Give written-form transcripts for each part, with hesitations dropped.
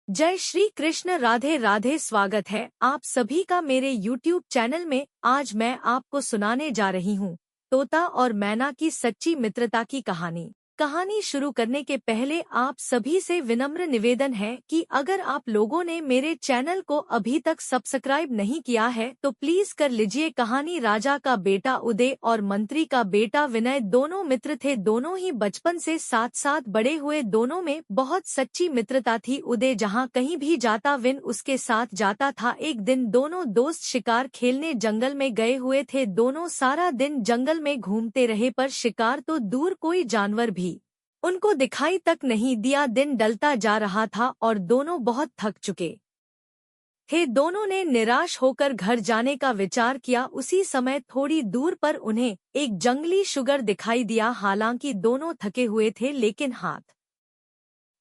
जय श्री कृष्ण। राधे राधे। स्वागत है आप सभी का मेरे YouTube चैनल में। आज मैं आपको सुनाने जा रही हूँ तोता और मैना की सच्ची मित्रता की कहानी। कहानी शुरू करने के पहले आप सभी से विनम्र निवेदन है कि अगर आप लोगों ने मेरे चैनल को अभी तक सब्सक्राइब नहीं किया है तो प्लीज कर लीजिए। कहानी राजा का बेटा उदय और मंत्री का बेटा विनय दोनों मित्र थे। दोनों ही बचपन से साथ साथ बड़े हुए। दोनों में बहुत सच्ची मित्रता थी। उदय जहाँ कहीं भी जाता विन उसके साथ जाता था। एक दिन दोनों दोस्त शिकार खेलने जंगल में गए हुए थे। दोनों सारा दिन जंगल में घूमते रहे पर शिकार तो दूर कोई जानवर भी उनको दिखाई तक नहीं दिया। दिन ढलता जा रहा था और दोनों बहुत थक चुके थे। दोनों ने निराश होकर घर जाने का विचार किया। उसी समय थोड़ी दूर पर उन्हें एक जंगली शुगर दिखाई दिया। हालांकि दोनों थके हुए थे लेकिन हाथ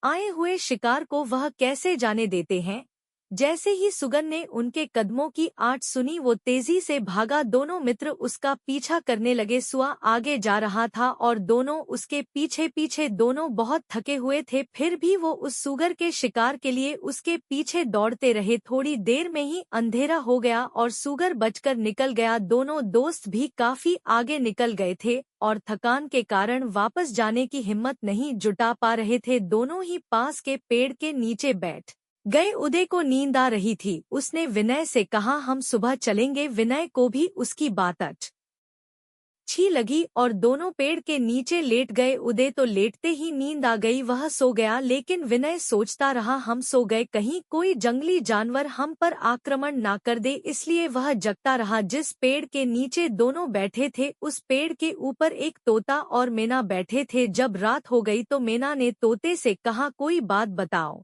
आए हुए शिकार को वह कैसे जाने देते हैं। जैसे ही सुगन ने उनके कदमों की आवाज सुनी वो तेजी से भागा। दोनों मित्र उसका पीछा करने लगे। सुआ आगे जा रहा था और दोनों उसके पीछे पीछे। दोनों बहुत थके हुए थे फिर भी वो उस सुगर के शिकार के लिए उसके पीछे दौड़ते रहे। थोड़ी देर में ही अंधेरा हो गया और सुगर बचकर निकल गया। दोनों दोस्त भी काफी आगे निकल गए थे और थकान के कारण वापस जाने की हिम्मत नहीं जुटा पा रहे थे। दोनों ही पास के पेड़ के नीचे बैठ गए। उदय को नींद आ रही थी। उसने विनय से कहा हम सुबह चलेंगे। विनय को भी उसकी बात अच्छी लगी और दोनों पेड़ के नीचे लेट गए। उदय तो लेटते ही नींद आ गई, वह सो गया। लेकिन विनय सोचता रहा हम सो गए कहीं कोई जंगली जानवर हम पर आक्रमण ना कर दे, इसलिए वह जगता रहा। जिस पेड़ के नीचे दोनों बैठे थे उस पेड़ के ऊपर एक तोता और मैना बैठे थे। जब रात हो गई तो मैना ने तोते से कहा कोई बात बताओ,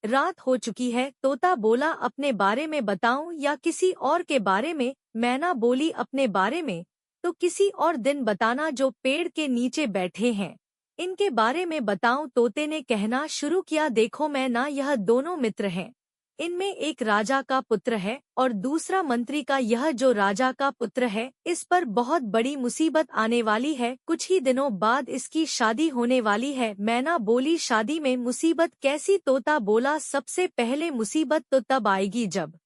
रात हो चुकी है। तोता बोला अपने बारे में बताऊं या किसी और के बारे में। मैना बोली अपने बारे में तो किसी और दिन बताना। जो पेड़ के नीचे बैठे हैं इनके बारे में बताऊं। तोते ने कहना शुरू किया देखो मैना, यह दोनों मित्र हैं। इनमें एक राजा का पुत्र है और दूसरा मंत्री का। यह जो राजा का पुत्र है इस पर बहुत बड़ी मुसीबत आने वाली है। कुछ ही दिनों बाद इसकी शादी होने वाली है। मैना बोली शादी में मुसीबत कैसी। तोता बोला सबसे पहले मुसीबत तो तब आएगी जब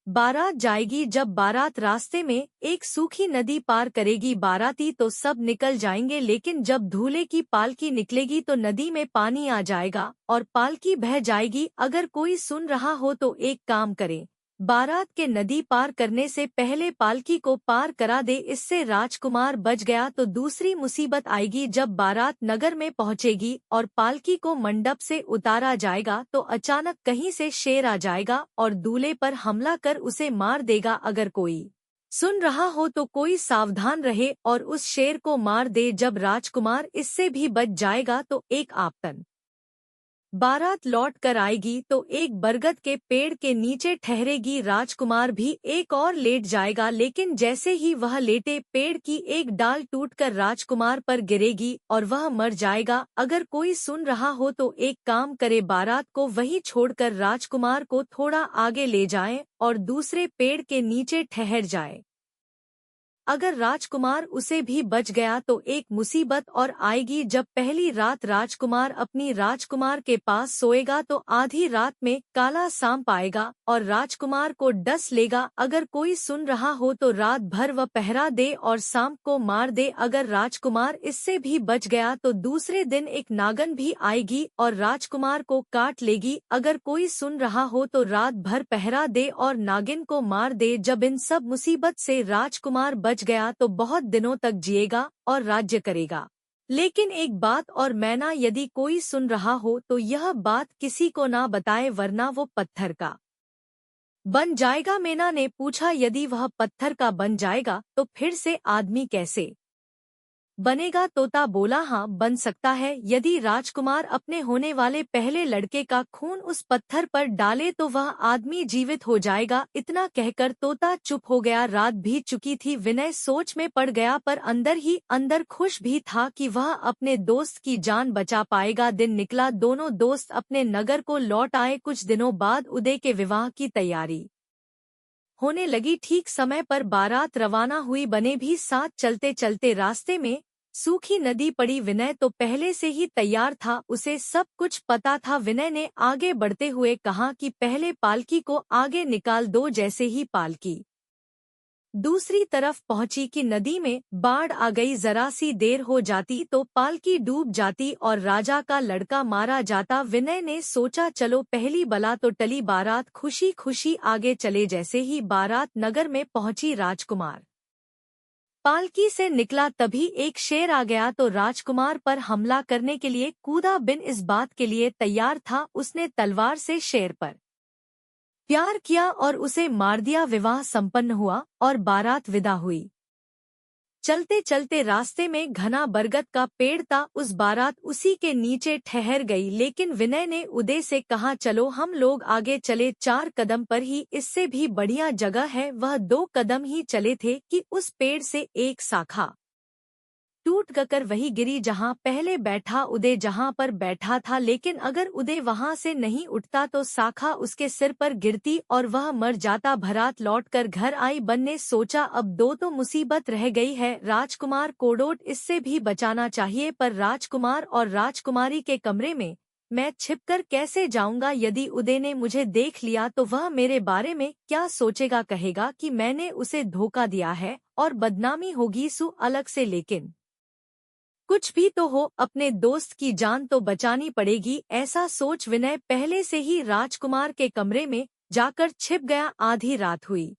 बारात जाएगी। जब बारात रास्ते में एक सूखी नदी पार करेगी बाराती तो सब निकल जाएंगे, लेकिन जब दूल्हे की पालकी निकलेगी तो नदी में पानी आ जाएगा और पालकी बह जाएगी। अगर कोई सुन रहा हो तो एक काम करे, बारात के नदी पार करने से पहले पालकी को पार करा दे, इससे राजकुमार बच गया। तो दूसरी मुसीबत आएगी जब बारात नगर में पहुंचेगी और पालकी को मंडप से उतारा जाएगा तो अचानक कहीं से शेर आ जाएगा और दूल्हे पर हमला कर उसे मार देगा। अगर कोई सुन रहा हो तो कोई सावधान रहे और उस शेर को मार दे। जब राजकुमार इससे भी बच जाएगा तो एक आपतन बारात लौट कर आएगी तो एक बरगद के पेड़ के नीचे ठहरेगी। राजकुमार भी एक और लेट जाएगा, लेकिन जैसे ही वह लेटे पेड़ की एक डाल टूटकर राजकुमार पर गिरेगी और वह मर जाएगा। अगर कोई सुन रहा हो तो एक काम करे, बारात को वहीं छोड़कर राजकुमार को थोड़ा आगे ले जाए और दूसरे पेड़ के नीचे ठहर जाए। अगर राजकुमार उसे भी बच गया तो एक मुसीबत और आएगी। जब पहली रात राजकुमार अपनी राजकुमार के पास सोएगा तो आधी रात में काला सांप आएगा और राजकुमार को डस लेगा। अगर कोई सुन रहा हो तो रात भर वह पहरा दे और सांप को मार दे। अगर राजकुमार इससे भी बच गया तो दूसरे दिन एक नागन भी आएगी और राजकुमार को काट लेगी। अगर कोई सुन रहा हो तो रात भर पहरा दे और नागिन को मार दे। जब इन सब मुसीबत से राजकुमार बच गया तो बहुत दिनों तक जिएगा और राज्य करेगा। लेकिन एक बात और मैना, यदि कोई सुन रहा हो तो यह बात किसी को ना बताए वरना वो पत्थर का बन जाएगा। मैना ने पूछा यदि वह पत्थर का बन जाएगा तो फिर से आदमी कैसे बनेगा। तोता बोला हाँ बन सकता है, यदि राजकुमार अपने होने वाले पहले लड़के का खून उस पत्थर पर डाले तो वह आदमी जीवित हो जाएगा। इतना कहकर तोता चुप हो गया। रात भी चुकी थी। विनय सोच में पड़ गया पर अंदर ही अंदर खुश भी था कि वह अपने दोस्त की जान बचा पाएगा। दिन निकला, दोनों दोस्त अपने नगर को लौट आए। कुछ दिनों बाद उदय के विवाह की तैयारी होने लगी। ठीक समय पर बारात रवाना हुई। बने भी साथ चलते चलते रास्ते में सूखी नदी पड़ी। विनय तो पहले से ही तैयार था, उसे सब कुछ पता था। विनय ने आगे बढ़ते हुए कहा कि पहले पालकी को आगे निकाल दो। जैसे ही पालकी दूसरी तरफ पहुंची कि नदी में बाढ़ आ गई। जरा सी देर हो जाती तो पालकी डूब जाती और राजा का लड़का मारा जाता। विनय ने सोचा चलो पहली बला तो टली, बारात खुशी खुशी आगे चले। जैसे ही बारात नगर में पहुंची, राजकुमार पालकी से निकला, तभी एक शेर आ गया तो राजकुमार पर हमला करने के लिए कूदा। बिन इस बात के लिए तैयार था, उसने तलवार से शेर पर प्यार किया और उसे मार दिया। विवाह संपन्न हुआ और बारात विदा हुई। चलते चलते रास्ते में घना बरगद का पेड़ था, उस बारात उसी के नीचे ठहर गई। लेकिन विनय ने उदय से कहा चलो हम लोग आगे चले। 4 कदम पर ही इससे भी बढ़िया जगह है। वह 2 कदम ही चले थे कि उस पेड़ से एक शाखा टूट कर वही गिरी जहां पहले बैठा उदय, जहां पर बैठा था। लेकिन अगर उदय वहां से नहीं उठता तो शाखा उसके सिर पर गिरती और वह मर जाता। बारात लौटकर घर आई। बन ने सोचा अब 2 तो मुसीबत रह गई है। राजकुमार कोडोट इससे भी बचाना चाहिए, पर राजकुमार और राजकुमारी के कमरे में मैं छिपकर कैसे जाऊंगा? यदि उदय ने मुझे देख लिया तो वह मेरे बारे में क्या सोचेगा? कहेगा कि मैंने उसे धोखा दिया है और बदनामी होगी सु अलग से। लेकिन कुछ भी तो हो, अपने दोस्त की जान तो बचानी पड़ेगी। ऐसा सोच विनय पहले से ही राजकुमार के कमरे में जाकर छिप गया। आधी रात हुई।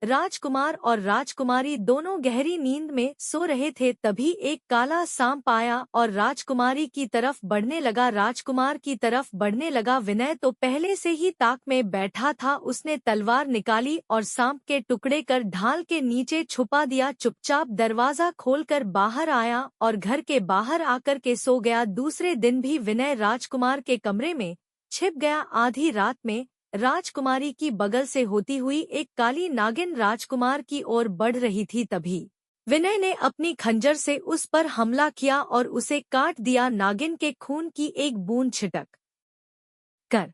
राजकुमार और राजकुमारी दोनों गहरी नींद में सो रहे थे। तभी एक काला सांप आया और राजकुमारी की तरफ बढ़ने लगा। राजकुमार की तरफ बढ़ने लगा। विनय तो पहले से ही ताक में बैठा था, उसने तलवार निकाली और सांप के टुकड़े कर ढाल के नीचे छुपा दिया। चुपचाप दरवाजा खोलकर बाहर आया और घर के बाहर आकर के सो गया। दूसरे दिन भी विनय राजकुमार के कमरे में छिप गया। आधी रात में राजकुमारी की बगल से होती हुई एक काली नागिन राजकुमार की ओर बढ़ रही थी। तभी विनय ने अपनी खंजर से उस पर हमला किया और उसे काट दिया। नागिन के खून की एक बूंद छिटक कर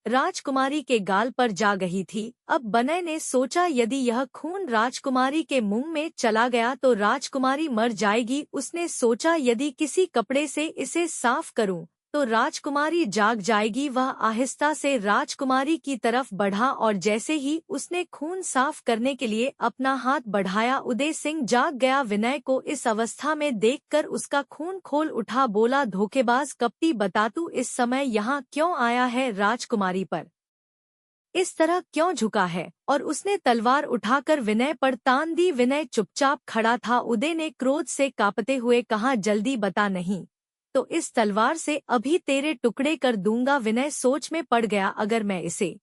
राजकुमारी के गाल पर जा गई थी। अब विनय ने सोचा यदि यह खून राजकुमारी के मुंह में चला गया तो राजकुमारी मर जाएगी। उसने सोचा यदि किसी कपड़े से इसे साफ करूं तो राजकुमारी जाग जाएगी। वह आहिस्ता से राजकुमारी की तरफ बढ़ा और जैसे ही उसने खून साफ करने के लिए अपना हाथ बढ़ाया, उदय सिंह जाग गया। विनय को इस अवस्था में देखकर उसका खून खोल उठा। बोला धोखेबाज कपटी, बता तू इस समय यहाँ क्यों आया है? राजकुमारी पर इस तरह क्यों झुका है? और उसने तलवार उठाकर विनय पर तान दी। विनय चुपचाप खड़ा था। उदय ने क्रोध से कांपते हुए कहा जल्दी बता, नहीं तो इस तलवार से अभी तेरे टुकड़े कर दूंगा। विनय सोच में पड़ गया, अगर मैं इसे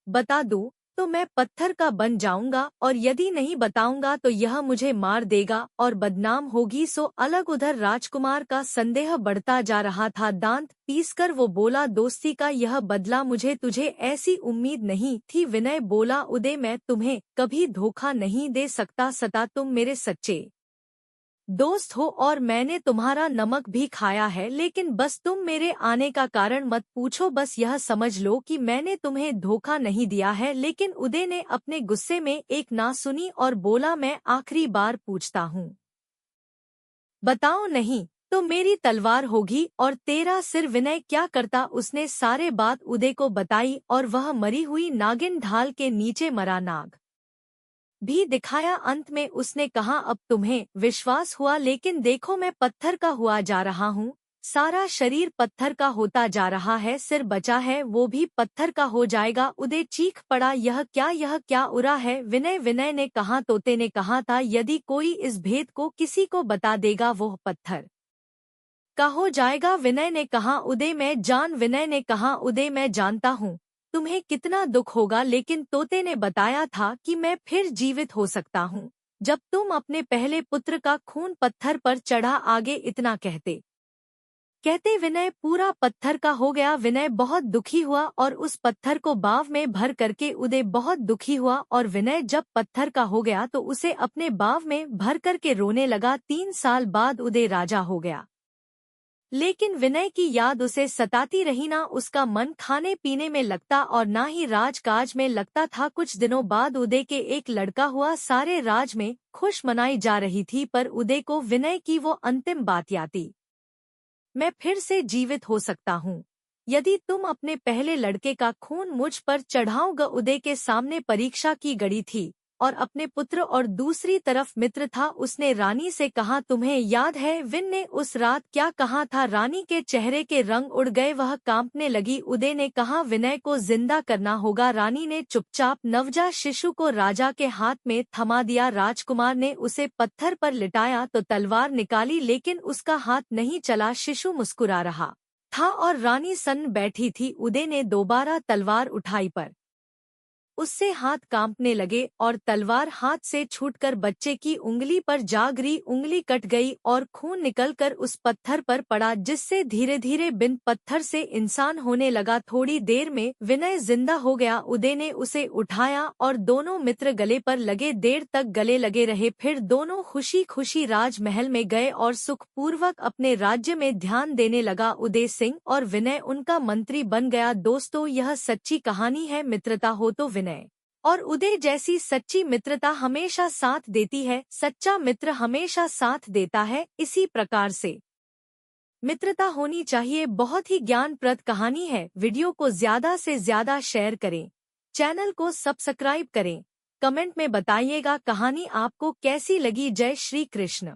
बता दूं तो मैं पत्थर का बन जाऊंगा और यदि नहीं बताऊंगा तो यह मुझे मार देगा और बदनाम होगी। सो अलग उधर राजकुमार का संदेह बढ़ता जा रहा था। दांत पीसकर वो बोला दोस्ती का यह बदला मुझे तुझे ऐसी उम्मीद नहीं थी। विनय बोला उदय मैं तुम्हें कभी धोखा नहीं दे सकता। सता तुम मेरे सच्चे दोस्त हो और मैंने तुम्हारा नमक भी खाया है, लेकिन बस तुम मेरे आने का कारण मत पूछो। बस यह समझ लो कि मैंने तुम्हें धोखा नहीं दिया है। लेकिन उदय ने अपने गुस्से में एक ना सुनी और बोला मैं आखिरी बार पूछता हूँ, बताओ, नहीं तो मेरी तलवार होगी और तेरा सिर। विनय क्या करता, उसने सारे बात उदय को बताई और वह मरी हुई नागिन ढाल के नीचे मरा नाग भी दिखाया। अंत में उसने कहा अब तुम्हें विश्वास हुआ, लेकिन देखो मैं पत्थर का हुआ जा रहा हूँ। सारा शरीर पत्थर का होता जा रहा है, सिर बचा है वो भी पत्थर का हो जाएगा। उदय चीख पड़ा यह क्या उरा है? विनय ने कहा तोते ने कहा था यदि कोई इस भेद को किसी को बता देगा वो पत्थर का हो जाएगा। विनय ने कहा विनय ने कहा उदय मैं जानता हूँ तुम्हें कितना दुख होगा, लेकिन तोते ने बताया था कि मैं फिर जीवित हो सकता हूँ जब तुम अपने पहले पुत्र का खून पत्थर पर चढ़ा। आगे इतना कहते विनय पूरा पत्थर का हो गया। विनय बहुत दुखी हुआ और उस पत्थर को बाव में भर करके उदय बहुत दुखी हुआ और विनय जब पत्थर का हो गया तो उसे अपने बाव में भर करके रोने लगा। 3 साल बाद उदय राजा हो गया। लेकिन विनय की याद उसे सताती रही। ना उसका मन खाने पीने में लगता और ना ही राजकाज में लगता था। कुछ दिनों बाद उदय के एक लड़का हुआ। सारे राज में खुश मनाई जा रही थी, पर उदय को विनय की वो अंतिम बात याद आई। मैं फिर से जीवित हो सकता हूँ यदि तुम अपने पहले लड़के का खून मुझ पर चढ़ाओगे। उदय के सामने परीक्षा की घड़ी थी और अपने पुत्र और दूसरी तरफ मित्र था। उसने रानी से कहा, तुम्हें याद है विन ने उस रात क्या कहा था? रानी के चेहरे के रंग उड़ गए, वह कांपने लगी। उदय ने कहा, विनय को जिंदा करना होगा। रानी ने चुपचाप नवजात शिशु को राजा के हाथ में थमा दिया। राजकुमार ने उसे पत्थर पर लिटाया तो तलवार निकाली, लेकिन उसका हाथ नहीं चला। शिशु मुस्कुरा रहा था और रानी सन्न बैठी थी। उदय ने दोबारा तलवार उठाई, पर उससे हाथ कांपने लगे और तलवार हाथ से छूटकर बच्चे की उंगली पर जा गिरी। उंगली कट गई और खून निकलकर उस पत्थर पर पड़ा, जिससे धीरे धीरे बिन पत्थर से इंसान होने लगा। थोड़ी देर में विनय जिंदा हो गया। उदय ने उसे उठाया और दोनों मित्र गले पर लगे देर तक गले लगे रहे। फिर दोनों खुशी खुशी राजमहल में गए और सुखपूर्वक अपने राज्य में ध्यान देने लगा। उदय सिंह और विनय उनका मंत्री बन गया। दोस्तों, यह सच्ची कहानी है। मित्रता हो तो विनय और उदय जैसी सच्ची मित्रता हमेशा साथ देती है। सच्चा मित्र हमेशा साथ देता है। इसी प्रकार से मित्रता होनी चाहिए। बहुत ही ज्ञानप्रद कहानी है। वीडियो को ज्यादा से ज्यादा शेयर करें, चैनल को सब्सक्राइब करें, कमेंट में बताइएगा कहानी आपको कैसी लगी। जय श्री कृष्ण।